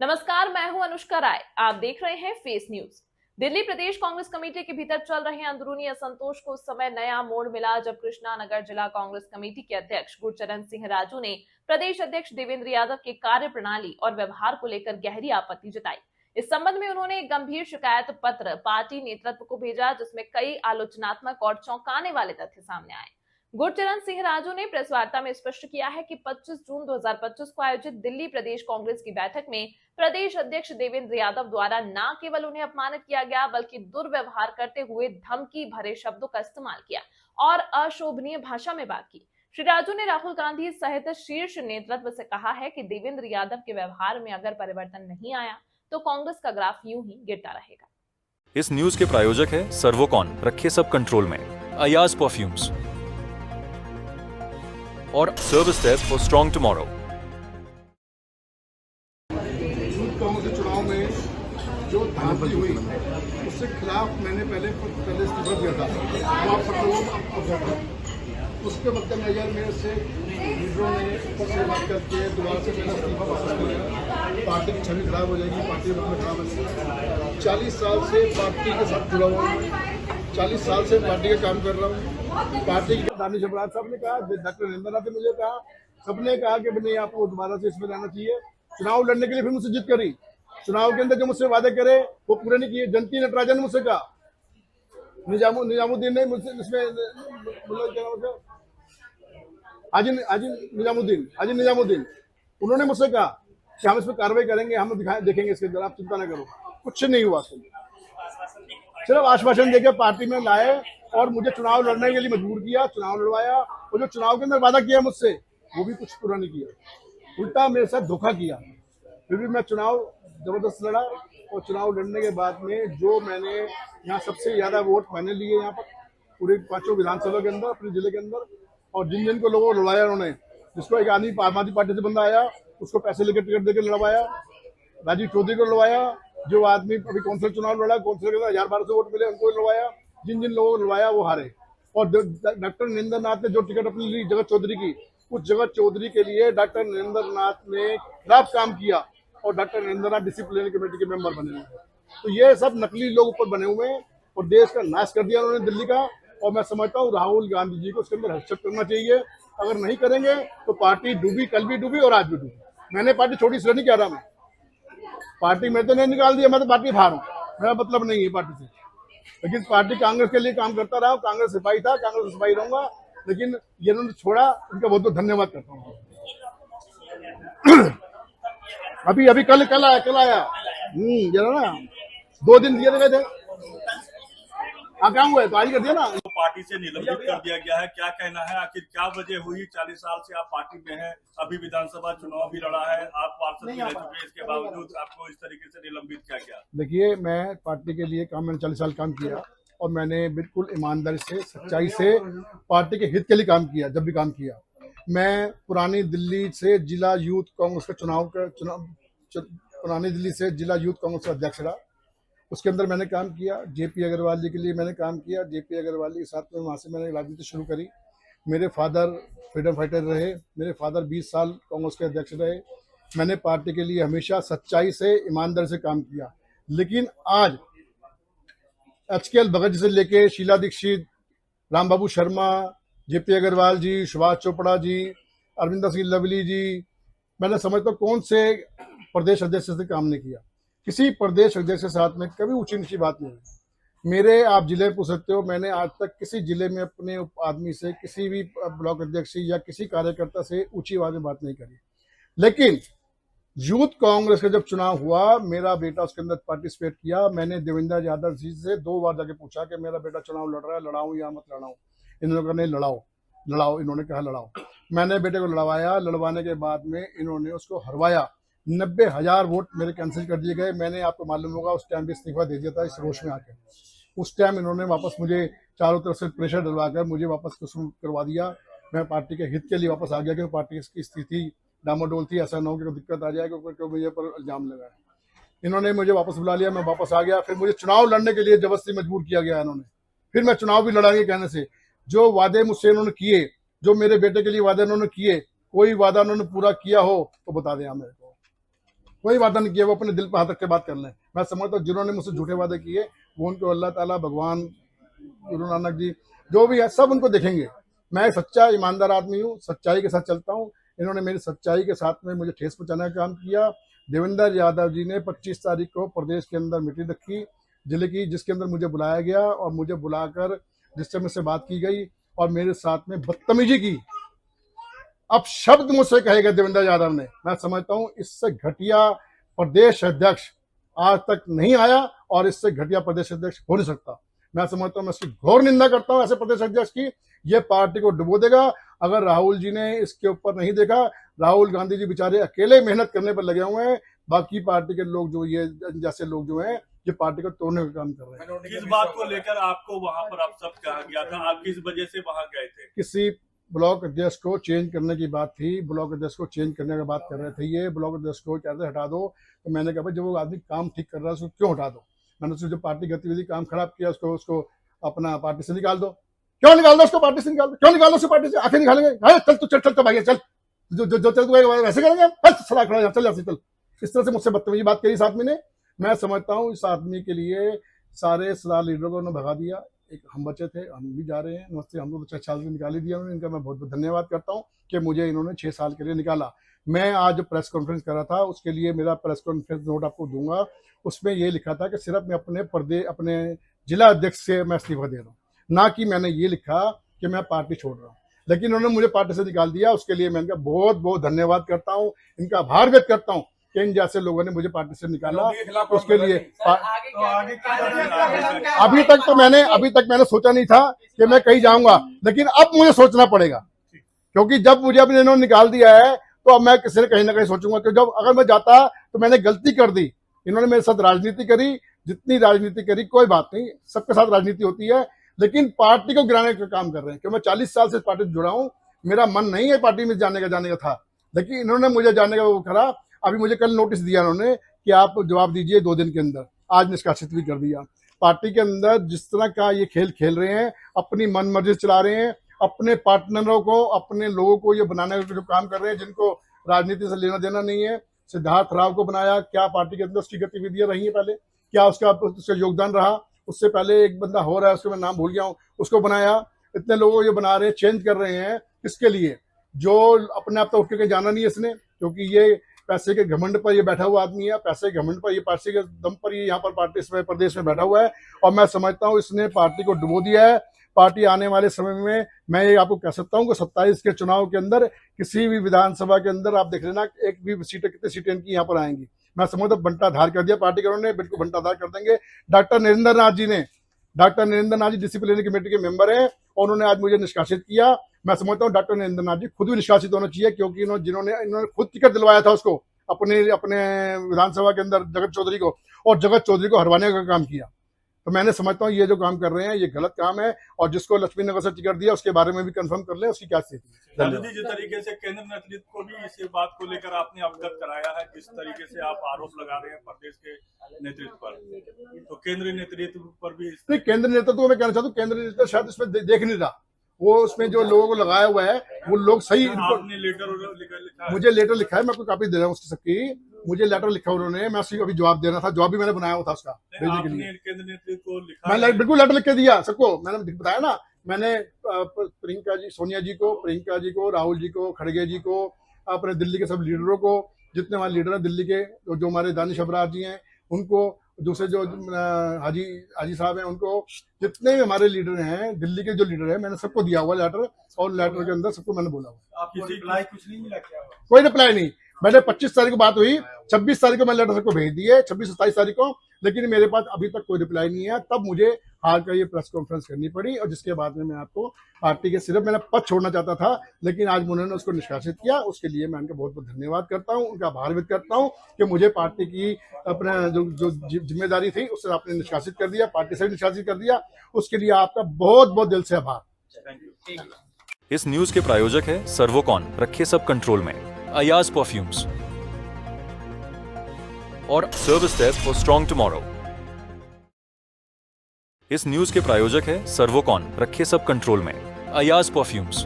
नमस्कार, मैं हूं अनुष्का राय। आप देख रहे हैं फेस न्यूज। दिल्ली प्रदेश कांग्रेस कमेटी के भीतर चल रहे अंदरूनी असंतोष को उस समय नया मोड़ मिला जब कृष्णा नगर जिला कांग्रेस कमेटी के अध्यक्ष गुरचरण सिंह राजू ने प्रदेश अध्यक्ष देवेंद्र यादव के कार्य प्रणाली और व्यवहार को लेकर गहरी आपत्ति जताई। इस संबंध में उन्होंने एक गंभीर शिकायत पत्र पार्टी नेतृत्व को भेजा, जिसमें कई आलोचनात्मक और चौंकाने वाले तथ्य सामने आए। गुरचरण सिंह राजू ने प्रेस वार्ता में स्पष्ट किया है कि 25 जून 2025 को आयोजित दिल्ली प्रदेश कांग्रेस की बैठक में प्रदेश अध्यक्ष देवेंद्र यादव द्वारा न केवल उन्हें अपमानित किया गया, बल्कि दुर्व्यवहार करते हुए धमकी भरे शब्दों का इस्तेमाल किया और अशोभनीय भाषा में बात की। श्री राजू ने राहुल गांधी सहित शीर्ष नेतृत्व से कहा है कि देवेंद्र यादव के व्यवहार में अगर परिवर्तन नहीं आया तो कांग्रेस का ग्राफ यूं ही गिरता रहेगा। इस न्यूज के प्रायोजक है सर्वोकॉन, रखे सब कंट्रोल में, अयाज परफ्यूम्स और service desk for strong tomorrow. Congress चुनाव में जो धांधली हुई उसके खिलाफ मैंने पहले इस्तीफा दिया था। उसके मद्देनजर मेरे से लीडरों ने ऊपर से बात करके दोबारा से मेरा इस्तीफा वापस किया। पार्टी की छवि खराब हो जाएगी, पार्टी में खराब हो जाएगी। 40 साल से पार्टी के साथ जुड़ा हुआ हूँ, 40 साल से पार्टी का काम कर रहा हूँ। पार्टी के दानिश अमराज साहब ने कहा, डॉक्टर नरेंद्र नाथ ने मुझे कहा, सबने कहा कि नहीं आपको दोबारा से इसमें रहना चाहिए। चुनाव लड़ने के लिए फिर मुझसे जिद करी। चुनाव के अंदर जो मुझसे वादे करे वो पूरे नहीं किए। जंती नटराजन ने मुझसे कहा, निजामुद्दीन ने मुझसे इसमें हाजी निजामुद्दीन उन्होंने मुझसे कहा कि हम इस पर कार्रवाई करेंगे, हम देखेंगे इसके अंदर, आप चिंता न करो। कुछ नहीं हुआ, सिर्फ आश्वासन देकर पार्टी में लाए और मुझे चुनाव लड़ने के लिए मजबूर किया, चुनाव लड़वाया और जो चुनाव के अंदर वादा किया मुझसे वो भी कुछ पूरा नहीं किया, उल्टा मेरे साथ धोखा किया। फिर भी मैं चुनाव जबरदस्त लड़ा और चुनाव लड़ने के बाद में जो मैंने यहाँ सबसे ज्यादा वोट मैंने लिए यहाँ पर पूरे 5 विधानसभा के अंदर, अपने जिले के अंदर। और जिन जिन को लोगों को लड़वाया उन्होंने, जिसको एक आदमी आम आदमी पार्टी से बंदा आया उसको पैसे लेकर टिकट देकर लड़वाया, राजीव चौधरी को लड़वाया, जो आदमी अभी कौंसिल चुनाव लड़ा, कौंसिल के 1000-1200 वोट मिले उनको लड़वाया। जिन जिन लोगों को लड़वाया वो हारे। और डॉक्टर नरेंद्र नाथ ने जो टिकट अपनी ली जगत चौधरी की, उस जगत चौधरी के लिए डॉक्टर नरेंद्र नाथ ने खराब काम किया और डॉक्टर नरेंद्र नाथ डिसिप्लिनरी कमेटी के मेंबर बने हुए हैं। तो ये सब नकली लोग ऊपर बने हुए हैं और देश का नाश कर दिया उन्होंने दिल्ली का। और मैं समझता हूँ राहुल गांधी जी को उसके अंदर हस्तक्षेप करना चाहिए। अगर नहीं करेंगे तो पार्टी डूबी, कल भी डूबी और आज भी डूबी। मैंने पार्टी छोटी इसलिए नहीं कह रहा, मैं पार्टी में तो नहीं निकाल दिया, मैं तो पार्टी बाहर हूँ, मेरा मतलब नहीं है पार्टी से। लेकिन पार्टी कांग्रेस के लिए काम करता रहा, कांग्रेस सिपाही था, कांग्रेस सिपाही रहूंगा। लेकिन ये उन्होंने छोड़ा, उनका बहुत बहुत धन्यवाद करता हूँ। अभी कल आया जरा ना 2 दिन दिए गए थे, काम हुआ है तो आज कर दिया ना। तो पार्टी से निलंबित कर दिया गया है, क्या कहना है? आखिर क्या वजह हुई? 40 साल से आप पार्टी में हैं, अभी विधानसभा चुनाव भी लड़ा है, आप पार्षद भी रह चुके हैं, इसके बावजूद आपको इस तरीके से निलंबित किया गया? देखिए, मैं पार्टी के लिए मैंने 40 साल काम किया और मैंने बिल्कुल ईमानदारी से, सच्चाई से पार्टी के हित के लिए काम किया। जब भी काम किया, मैं पुरानी दिल्ली से जिला यूथ कांग्रेस का पुरानी दिल्ली से जिला यूथ कांग्रेस का अध्यक्ष रहा। उसके अंदर मैंने काम किया। जेपी अग्रवाल जी के लिए मैंने काम किया। जेपी अग्रवाल जी के साथ में वहाँ से मैंने राजनीति शुरू करी। मेरे फादर फ्रीडम फाइटर रहे, मेरे फादर 20 साल कांग्रेस के अध्यक्ष रहे। मैंने पार्टी के लिए हमेशा सच्चाई से, ईमानदारी से काम किया। लेकिन आज HKL भगत जी से लेके शीला दीक्षित, राम बाबू शर्मा, जेपी अग्रवाल जी, सुभाष चोपड़ा जी, अरविंदर सिंह लवली जी, मैंने समझता हूँ कौन से प्रदेश अध्यक्ष से काम नहीं किया। किसी प्रदेश अध्यक्ष के साथ में कभी ऊंची नीची बात नहीं हुई। मेरे आप जिले पूछ सकते हो, मैंने आज तक किसी जिले में अपने आदमी से, किसी भी ब्लॉक अध्यक्ष या किसी कार्यकर्ता से ऊंची आवाज में बात नहीं करी। लेकिन यूथ कांग्रेस का जब चुनाव हुआ, मेरा बेटा उसके अंदर पार्टिसिपेट किया। मैंने देवेंद्र यादव जी से 2 बार जाके पूछा कि मेरा बेटा चुनाव लड़ रहा है, लड़ाऊं या मत लड़ाऊं। इन्होंने कहा नहीं लड़ाओ। इन्होंने कहा लड़ाओ। मैंने बेटे को लड़वाया। लड़वाने के बाद में इन्होंने उसको हरवाया। 90,000 वोट मेरे कैंसिल कर दिए गए। मैंने, आपको मालूम होगा, उस टाइम भी इस्तीफा दे दिया था इस रोष में आकर। उस टाइम इन्होंने वापस मुझे चारों तरफ से प्रेशर डलवाकर मुझे वापस करवा दिया। मैं पार्टी के हित के लिए वापस आ गया कि पार्टी की स्थिति डामाडोल थी, ऐसा न हो कि कोई दिक्कत आ जाए, क्योंकि मुझे पर इल्जाम लगा है। इन्होंने मुझे वापस बुला लिया, मैं वापस आ गया। फिर मुझे चुनाव लड़ने के लिए जबरदस्ती मजबूर किया गया इन्होंने। फिर मैं चुनाव भी लड़ांगे कहने से, जो वादे मुझसे इन्होंने किए, जो मेरे बेटे के लिए वादे उन्होंने किए, कोई वादा उन्होंने पूरा किया हो तो बता दें मेरे को। कोई वादा नहीं किया, वो अपने दिल पर हाथ रख के बात कर लें। मैं समझता हूँ जिन्होंने मुझसे झूठे वादे किए वो उनको अल्लाह ताला, भगवान, गुरु नानक जी, जो भी है सब उनको देखेंगे। मैं सच्चा ईमानदार आदमी हूँ, सच्चाई के साथ चलता हूँ। इन्होंने मेरी सच्चाई के साथ में मुझे ठेस पहुंचाने का काम किया। देवेंद्र यादव जी ने 25 तारीख को प्रदेश के अंदर मीटिंग रखी जिले की, जिसके अंदर मुझे बुलाया गया और मुझे बुलाकर जिससे मुझसे बात की गई और मेरे साथ में बदतमीजी की। अब शब्द मुझसे कहे गए देवेंद्र यादव ने, मैं समझता हूं इससे घटिया प्रदेश अध्यक्ष आज तक नहीं आया और इससे घटिया प्रदेश अध्यक्ष हो नहीं सकता। मैं समझता हूं, मैं इसकी घोर निंदा करता हूं ऐसे प्रदेश अध्यक्ष की। ये पार्टी को डुबो देगा। अगर राहुल जी ने इसके ऊपर नहीं देखा, राहुल गांधी जी बेचारे अकेले मेहनत करने पर लगे हुए हैं, बाकी पार्टी के लोग जो ये जैसे लोग जो हैं ये पार्टी को तोड़ने का काम कर रहे हैं। किस बात को लेकर आपको वहां पर आप सब कहा गया था, आप किस वजह से वहां गए थे? किसी ब्लॉक अध्यक्ष को चेंज करने की बात थी, ब्लॉक अध्यक्ष को चेंज करने की बात कर रहे थे। ये ब्लॉक अध्यक्ष को कहते हटा दो, तो मैंने कहा भाई जब वो आदमी काम ठीक कर रहा है उसको क्यों हटा दो। मैंने उसको जो पार्टी गतिविधि काम खराब किया उसको अपना पार्टी से निकाल दो। क्यों निकाल दो उसको पार्टी से, निकाल दो, क्यों निकाल दो उसको पार्टी से? आखिर निकालेंगे, चल तू चल भाई चल, जो चल तू वैसे करेंगे, सलाह खड़ा चल चल। इस तरह से मुझसे बदतमीजी बात करी इस आदमी ने। मैं समझता हूँ इस आदमी के लिए सारे सदा लीडरों को उन्होंने भगा दिया। एक हम बचे थे, हम भी जा रहे हैं नमस्ते, हमको तो 6 साल के निकाल ही दिया उन्होंने। इनका मैं बहुत बहुत धन्यवाद करता हूँ कि मुझे इन्होंने 6 साल के लिए निकाला। मैं आज जो प्रेस कॉन्फ्रेंस कर रहा था उसके लिए मेरा प्रेस कॉन्फ्रेंस नोट आपको दूंगा, उसमें ये लिखा था कि सिर्फ मैं अपने जिला अध्यक्ष से मैं इस्तीफा दे रहा हूँ, ना कि मैंने ये लिखा कि मैं पार्टी छोड़ रहा हूँ। लेकिन उन्होंने मुझे पार्टी से निकाल दिया, उसके लिए मैं इनका बहुत बहुत धन्यवाद करता हूँ, इनका आभार व्यक्त करता हूँ कि इन जैसे लोगों ने मुझे पार्टी से निकाला। उसके लिए अभी तक मैंने सोचा नहीं था कि मैं कहीं जाऊंगा, लेकिन अब मुझे सोचना पड़ेगा, क्योंकि जब मुझे अपने इन्होंने निकाल दिया है तो अब मैं किसी ने कहीं ना कहीं सोचूंगा कि जब अगर मैं जाता तो मैंने गलती कर दी। इन्होंने मेरे साथ राजनीति करी, जितनी राजनीति करी कोई बात नहीं, सबके साथ राजनीति होती है, लेकिन पार्टी को गिराने का काम कर रहे हैं। क्योंकि मैं 40 साल से पार्टी से जुड़ा हूं, मेरा मन नहीं है पार्टी में जाने का था, लेकिन इन्होंने मुझे जाने का वो करा। अभी मुझे कल नोटिस दिया उन्होंने कि आप जवाब दीजिए 2 दिन के अंदर। आज निष्कासित भी कर दिया। पार्टी के अंदर जिस तरह का ये खेल खेल रहे हैं, अपनी मन मर्जी चला रहे हैं, अपने पार्टनरों को, अपने लोगों को ये बनाने का जो काम कर रहे हैं जिनको राजनीति से लेना देना नहीं है। सिद्धार्थ राव को बनाया, क्या पार्टी के अंदर उसकी गतिविधियां रही है पहले, क्या उसका योगदान रहा? उससे पहले एक बंदा हो रहा है, उसको मैं नाम भूल गया हूँ, उसको बनाया। इतने लोगों को ये बना रहे हैं, चेंज कर रहे हैं, किसके लिए? जो अपने आप तो उठ के जाना नहीं है इसने, क्योंकि ये पैसे के घमंड पर ये बैठा हुआ आदमी है, पैसे के घमंड पर, ये पैसे के दम पर ये यहाँ पर पार्टी में प्रदेश में बैठा हुआ है। और मैं समझता हूँ इसने पार्टी को डुबो दिया है। पार्टी आने वाले समय में, मैं ये आपको कह सकता हूँ कि 27 के चुनाव के अंदर किसी भी विधानसभा के अंदर आप देख लेना, एक भी सीटें, कितनी सीटें इनकी यहाँ पर आएंगी। मैं समझता हूँ बंटाधार कर दिया पार्टी के, उन्होंने बिल्कुल बंटाधार कर देंगे। Doctor Narendra Nath ji disciplinary committee के मेंबर हैं और उन्होंने आज मुझे निष्कासित किया। मैं समझता हूँ डॉक्टर नरेंद्र नाथ जी खुद भी निष्कासित होना चाहिए, क्योंकि इन्होंने खुद टिकट दिलवाया था उसको अपने विधानसभा के अंदर जगत चौधरी को, और जगत चौधरी को हरवाने का काम किया। तो मैंने समझता हूँ ये जो काम कर रहे हैं ये गलत काम है, और जिसको लक्ष्मी नगर से टिकट दिया उसके बारे में भी कंफर्म कर ले उसकी क्या स्थिति है। लालू जी, जिस तरीके से केंद्र नेतृत्व को भी इस बात को लेकर आपने अवगत कराया है, जिस तरीके से आप आरोप लगा रहे हैं प्रदेश के नेतृत्व पर, तो केंद्रीय नेतृत्व पर भी नहीं, केंद्र नेतृत्व को मैं कहना चाहता हूँ, केंद्र नेतृत्व शायद इसमें देख नहीं रहा। वो उसमें जो लोगों को लगाया हुआ है वो लोग सही, आपने लेटर लिखा है? मुझे लेटर लिखा है, मैं कोई कॉपी दे रहा हूँ उसकी सबकी। मुझे लेटर लिखा उन्होंने, मैं उसी को अभी जवाब देना था, जवाब भी मैंने बनाया हुआ था उसका भेजने के लिए। केंद्र नेतृत्व को लिखा? मैं बिल्कुल लेटर लिख के दिया सबको, मैंने बताया ना। मैंने प्रियंका जी, सोनिया जी को, प्रियंका जी को, राहुल जी को, खड़गे जी को, अपने दिल्ली के सब लीडरों को, जितने हमारे लीडर हैं दिल्ली के, जो हमारे दानिश अबरार जी हैं उनको, दूसरे जो हाजी साहब हैं उनको, जितने भी हमारे लीडर हैं दिल्ली के जो लीडर हैं, मैंने सबको दिया हुआ लेटर, और लेटर के अंदर सबको मैंने बोला हुआ। आपको रिप्लाई कुछ नहीं मिला क्या? कोई रिप्लाई नहीं। मैंने 25 तारीख को बात हुई, 26 तारीख को मैं लेटर सबको भेज दिए, 26-27 तारीख को, लेकिन मेरे पास अभी तक कोई रिप्लाई नहीं है। तब मुझे हाल का ये प्रेस कॉन्फ्रेंस करनी पड़ी, और जिसके बाद में मैं आपको पार्टी के सिर्फ मैंने पद छोड़ना चाहता था, लेकिन आज उन्होंने उसको निष्कासित किया। उसके लिए मैं उनका बहुत बहुत धन्यवाद करता हूँ, उनका आभार व्यक्त करता हूँ कि मुझे पार्टी की अपना जो जिम्मेदारी थी उससे आपने निष्कासित कर दिया, पार्टी से निष्कासित कर दिया। उसके लिए आपका बहुत बहुत दिल से आभार। इस न्यूज के प्रायोजक है सर्वोकॉन, रखिए सब कंट्रोल में, अयाज परफ्यूम्स और service desk for strong tomorrow. इस न्यूज के प्रायोजक है सर्वोकॉन, रखिए सब कंट्रोल में, अयाज परफ्यूम्स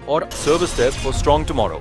और service desk for strong tomorrow.